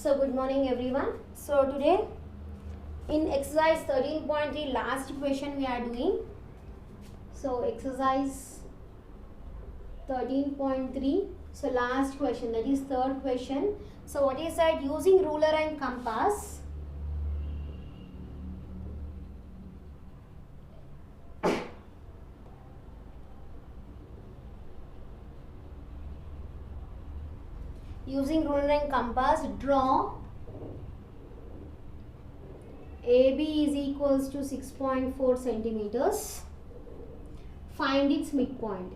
So good morning everyone. So today in exercise 13.3 last question we are doing. So exercise 13.3, so last question, that is third question. So what is that? Using ruler and compass, draw AB is equals to 6.4 centimeters. Find its midpoint.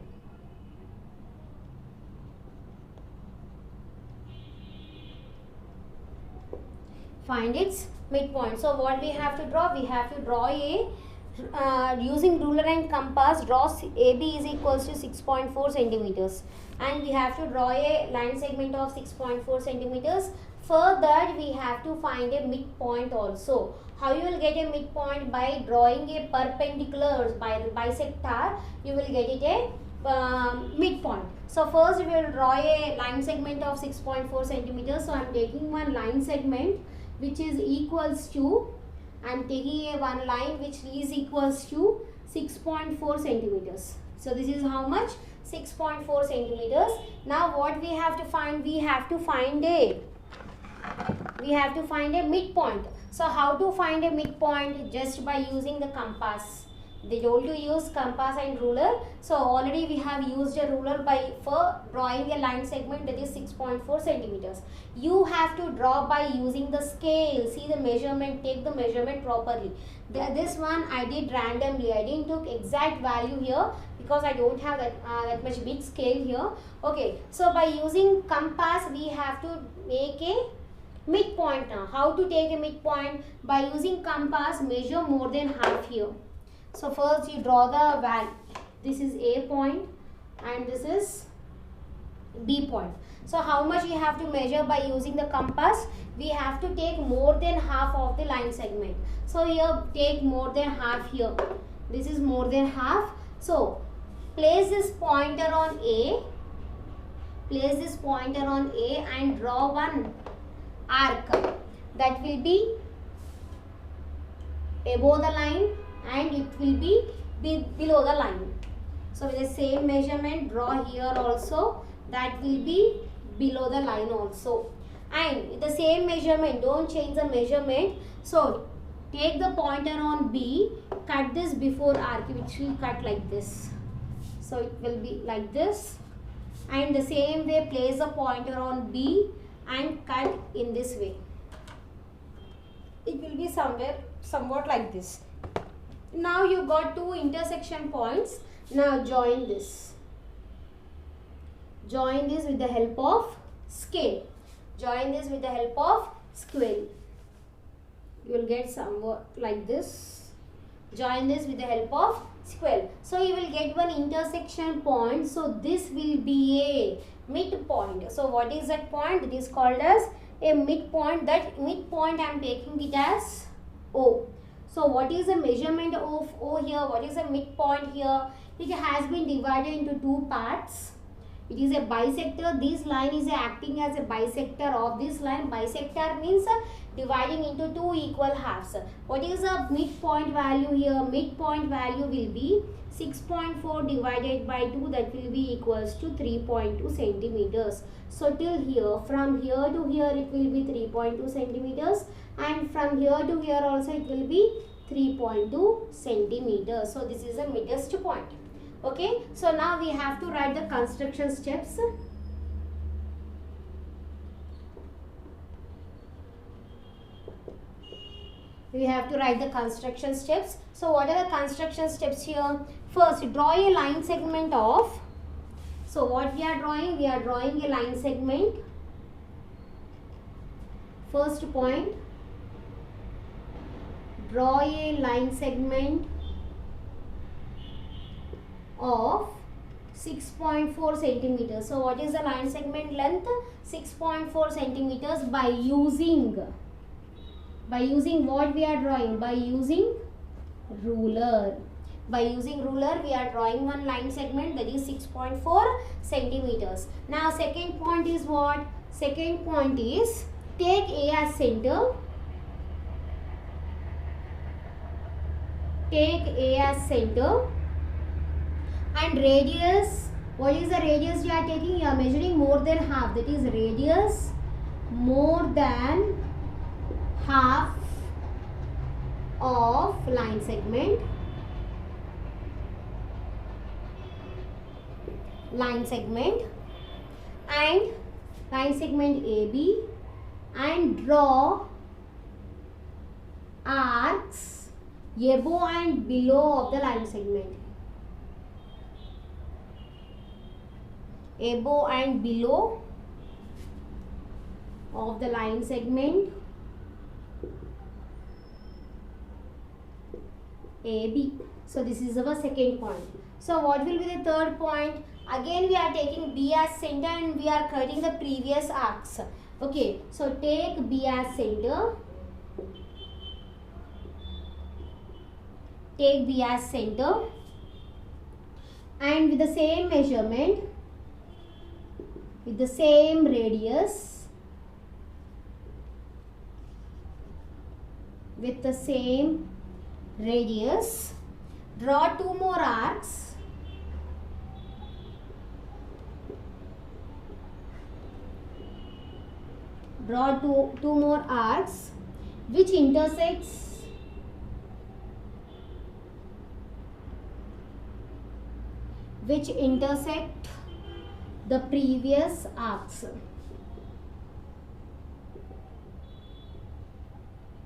Find its midpoint. So what we have to draw? We have to draw using ruler and compass, draw AB is equals to 6.4 centimeters. And we have to draw a line segment of 6.4 centimeters. For that we have to find a midpoint also. How you will get a midpoint? By drawing a perpendicular by bisector, you will get it a midpoint. So first we will draw a line segment of 6.4 centimeters. So I am taking one line segment which is equals to, I am taking a one line which is equals to 6.4 centimeters. So this is how much? 6.4 centimeters. Now what we have to find? We have to find a midpoint. So how to find a midpoint? Just by using the compass. They told to use compass and ruler. So already we have used a ruler for drawing a line segment, that is 6.4 centimeters. You have to draw by using the scale. See the measurement, take the measurement properly. This one I did randomly. I didn't took exact value here because I don't have that much big scale here. Okay, so by using compass we have to make a midpoint now. How to take a midpoint? By using compass, measure more than half here. So first you draw the value. This is A point and this is B point. So how much you have to measure by using the compass? We have to take more than half of the line segment. So here take more than half here. This is more than half. So place this pointer on A. Place this pointer on A and draw one arc that will be above the line and it will be below the line. So with the same measurement, draw here also, that will be below the line also. And with the same measurement, don't change the measurement. So take the pointer on B, cut this before arc, which will cut like this. So it will be like this. And the same way, place the pointer on B and cut in this way. It will be somewhat like this. Now you got two intersection points. Now join this. Join this with the help of scale. Join this with the help of scale. You will get somewhat like this. Join this with the help of scale. So you will get one intersection point. So this will be a midpoint. So what is that point? It is called as a midpoint. That midpoint I am taking it as O. So what is the measurement of O here? What is the midpoint here? It has been divided into two parts. It is a bisector. This line is acting as a bisector of this line. Bisector means dividing into two equal halves. What is the midpoint value here? Midpoint value will be 6.4 divided by 2, that will be equals to 3.2 centimeters. So till here, from here to here it will be 3.2 centimeters and from here to here also it will be 3.2 centimeters. So this is the midest point. Okay, so now we have to write the construction steps. We have to write the construction steps. So what are the construction steps here? First, draw a line segment of, so what we are drawing? We are drawing a line segment. First point, draw a line segment of 6.4 centimeters. So what is the line segment length? 6.4 centimeters by using what we are drawing? By using ruler. By using ruler, we are drawing one line segment, that is 6.4 centimeters. Now second point is what? Second point is take A as center. Take A as center. And radius, what is the radius you are taking? You are measuring more than half. That is radius more than half of line segment. Line segment AB, and draw arcs above and below of the line segment. Above and below of the line segment AB. So this is our second point. So what will be the third point? Again we are taking B as center and we are cutting the previous arcs. Okay, so take B as center. Take B as center, and with the same measurement, with the same radius, draw two more arcs. Draw two more arcs which intersect the previous arcs.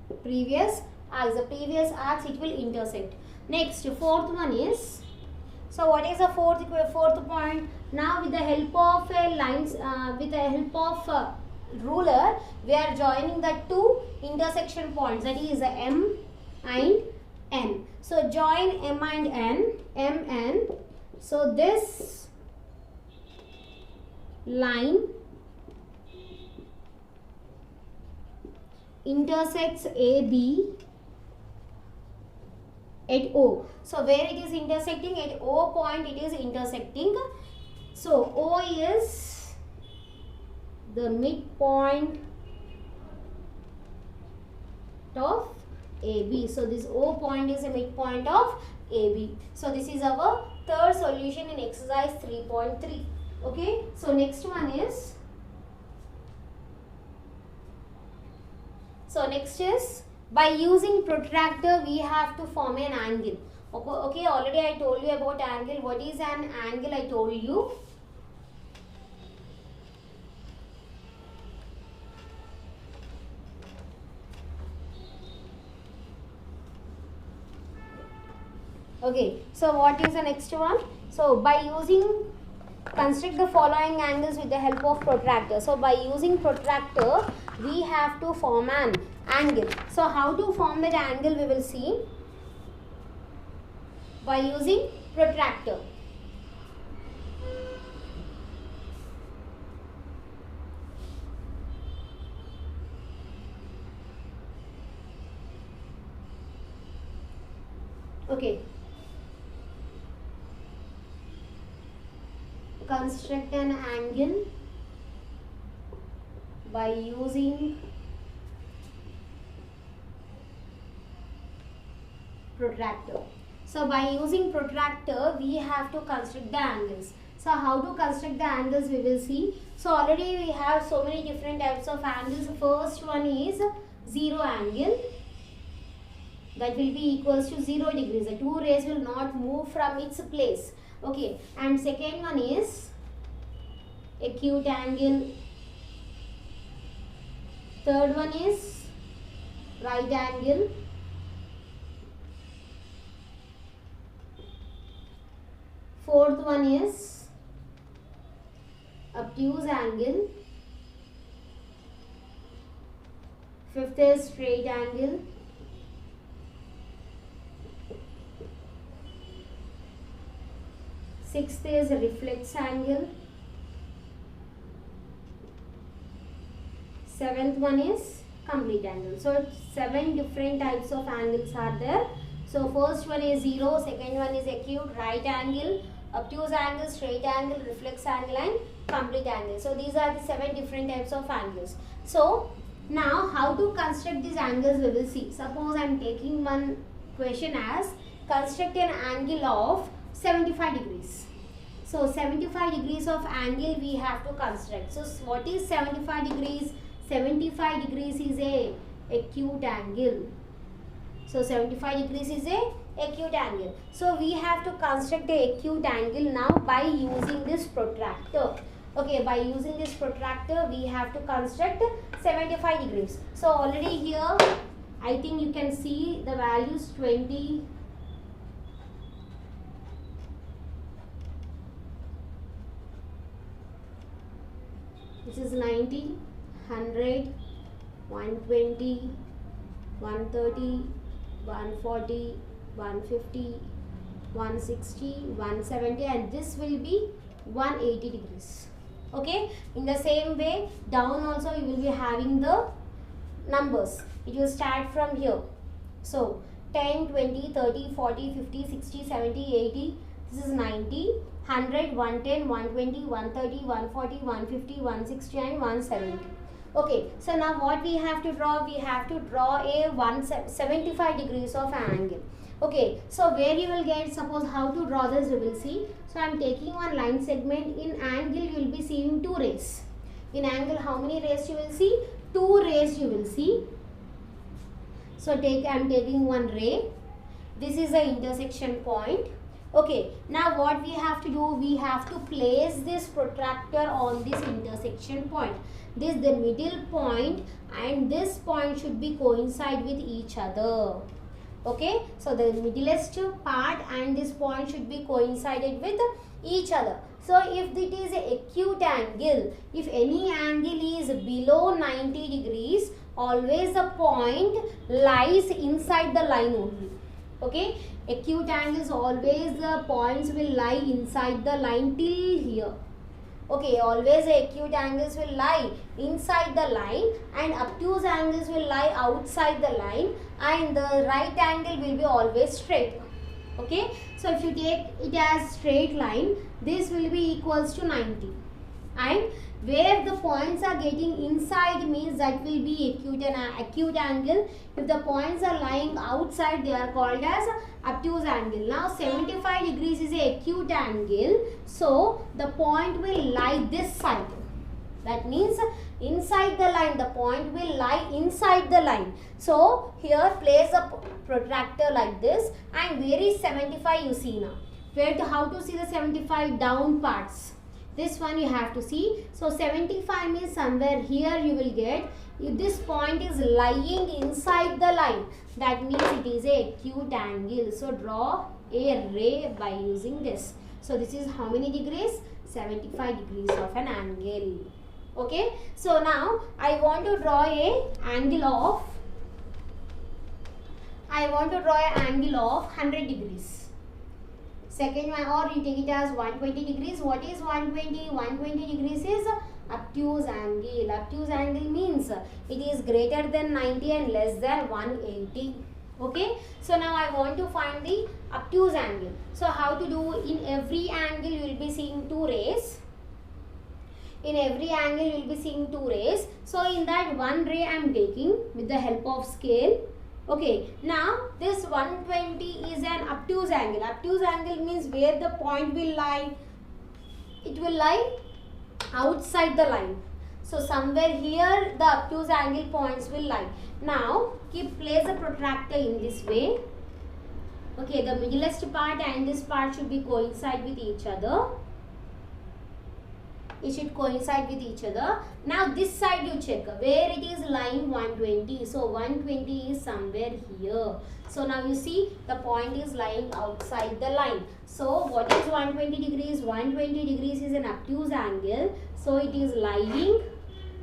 The previous arcs it will intersect. Next, fourth one is, so what is the fourth point? Now with the help of ruler, we are joining the two intersection points, that is M and N. So join M and N. So this line intersects AB at O. So where it is intersecting? At O point it is intersecting. So O is the midpoint of AB. So this O point is a midpoint of AB. So this is our third solution in exercise 3.3. Okay. So next one is, by using protractor we have to form an angle. Okay, already I told you about angle. What is an angle? I told you. Okay, so what is the next one? So by construct the following angles with the help of protractor. So by using protractor we have to form an angle. So how to form that angle we will see by using protractor. Okay. Construct an angle by using protractor. So by using protractor we have to construct the angles. So how to construct the angles we will see. So already we have so many different types of angles. First one is zero angle, that will be equals to 0 degrees. The two rays will not move from its place. Okay, and second one is acute angle. Third one is right angle. Fourth one is obtuse angle. Fifth is straight angle. Sixth is reflex angle. Seventh one is complete angle. So 7 different types of angles are there. So first one is 0, second one is acute, right angle, obtuse angle, straight angle, reflex angle and complete angle. So these are the 7 different types of angles. So Now how to construct these angles we will see. Suppose I am taking one question as construct an angle of 75 degrees. So 75 degrees of angle we have to construct. So what is 75 degrees? 75 degrees is a acute angle. So 75 degrees is a acute angle. So we have to construct the acute angle now by using this protractor. Okay, by using this protractor we have to construct 75 degrees. So already here I think you can see the values 20, this is 90, 100, 120, 130, 140, 150, 160, 170, and this will be 180 degrees. Okay, in the same way down also you will be having the numbers. It will start from here. So 10, 20, 30, 40, 50, 60, 70, 80, this is 90, 100, 110, 120, 130, 140, 150, 160 and 170. Okay, so now what we have to draw? We have to draw a 75 degrees of angle. Okay, so where you will get, suppose how to draw this we will see. So I am taking one line segment. In angle you will be seeing 2 rays. In angle how many rays you will see? 2 rays you will see. So I am taking one ray. This is the intersection point. Okay, now what we have to do? We have to place this protractor on this intersection point. This the middle point and this point should be coincide with each other. Okay, so the middlest part and this point should be coincided with each other. So if it is a acute angle, if any angle is below 90 degrees, always the point lies inside the line only. Okay, acute angles always the points will lie inside the line till here. Okay, always acute angles will lie inside the line and obtuse angles will lie outside the line, and the right angle will be always straight. Okay, so if you take it as straight line, this will be equals to 90, and where the points are getting inside means that will be acute angle. If the points are lying outside, they are called as obtuse angle. Now 75 degrees is a acute angle, so the point will lie this side. That means inside the line, the point will lie inside the line. So here place a protractor like this, and where is 75 you see now. How to see the 75? Down parts. This one you have to see. So 75 means somewhere here you will get. If this point is lying inside the line, that means it is a acute angle. So draw a ray by using this. So this is how many degrees? 75 degrees of an angle. Okay. So now I want to draw a angle of 100 degrees. Second one, or you take it as 120 degrees. What is 120? 120 degrees is obtuse angle. Obtuse angle means it is greater than 90 and less than 180. Okay. So now I want to find the obtuse angle. So how to do? In every angle you will be seeing 2 rays. In every angle you will be seeing 2 rays. So in that one ray I am taking with the help of scale. Okay, now this 120 is an obtuse angle. Obtuse angle means where the point will lie. It will lie outside the line. So somewhere here the obtuse angle points will lie. Now place a protractor in this way. Okay, the middlest part and this part should be coincide with each other. It should coincide with each other. Now this side you check where it is lying 120. So 120 is somewhere here. So now you see the point is lying outside the line. So what is 120 degrees? 120 degrees is an obtuse angle. So it is lying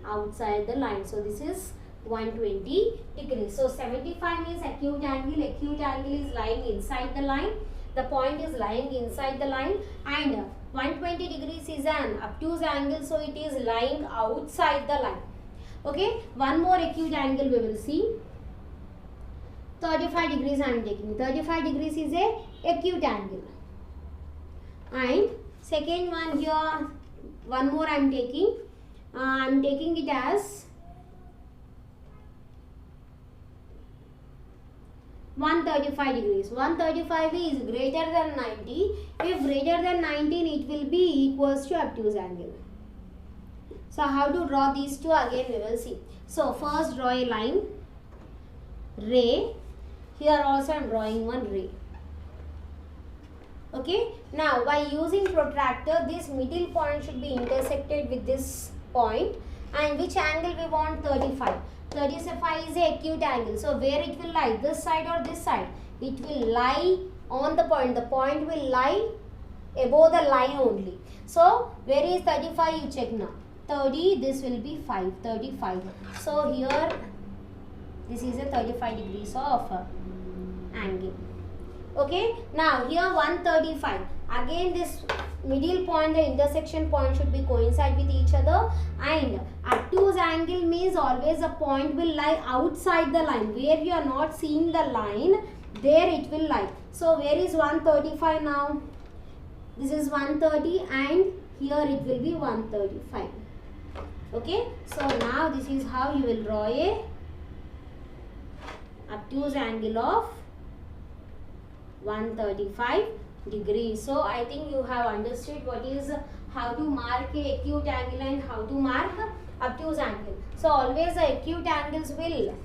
outside the line. So this is 120 degrees. So 75 means acute angle. Acute angle is lying inside the line. The point is lying inside the line, and 120 degrees is an obtuse angle, so it is lying outside the line. Okay, one more acute angle we will see. 35 degrees I am taking. 35 degrees is a acute angle. And second one here, one more I am taking. I am taking it as 135 degrees. 135 is greater than 90. If greater than 19, it will be equals to obtuse angle. So how to draw these two, again we will see. So first draw a line, ray. Here also I am drawing one ray. Okay. Now by using protractor, this middle point should be intersected with this point. And which angle we want? 35. 35 is a acute angle. So where it will lie? This side or this side? It will lie on the point. The point will lie above the line only. So where is 35? You check now. 30, this will be 5. 35. So here this is a 35 degrees of angle. Okay. Now here 135. Again this middle point, the intersection point should be coincide with each other, and obtuse angle means always the point will lie outside the line. Where you are not seeing the line, there it will lie. So where is 135 now? This is 130 and here it will be 135. Okay. So now this is how you will draw a obtuse angle of 135 degrees. So I think you have understood what is how to mark a acute angle and how to mark obtuse angle. So always the acute angles will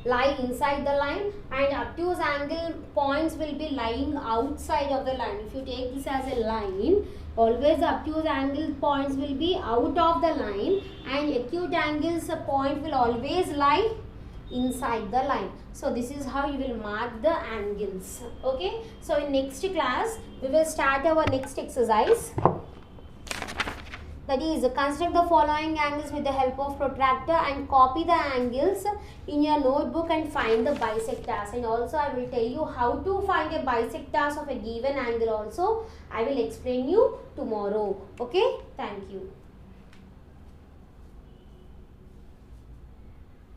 lie inside the line and obtuse angle points will be lying outside of the line. If you take this as a line, always the obtuse angle points will be out of the line and acute angles point will always lie inside the line. So this is how you will mark the angles. Okay. So in next class we will start our next exercise. That is, construct the following angles with the help of protractor and copy the angles in your notebook and find the bisectors. And also I will tell you how to find a bisectors of a given angle also. I will explain you tomorrow. Okay. Thank you.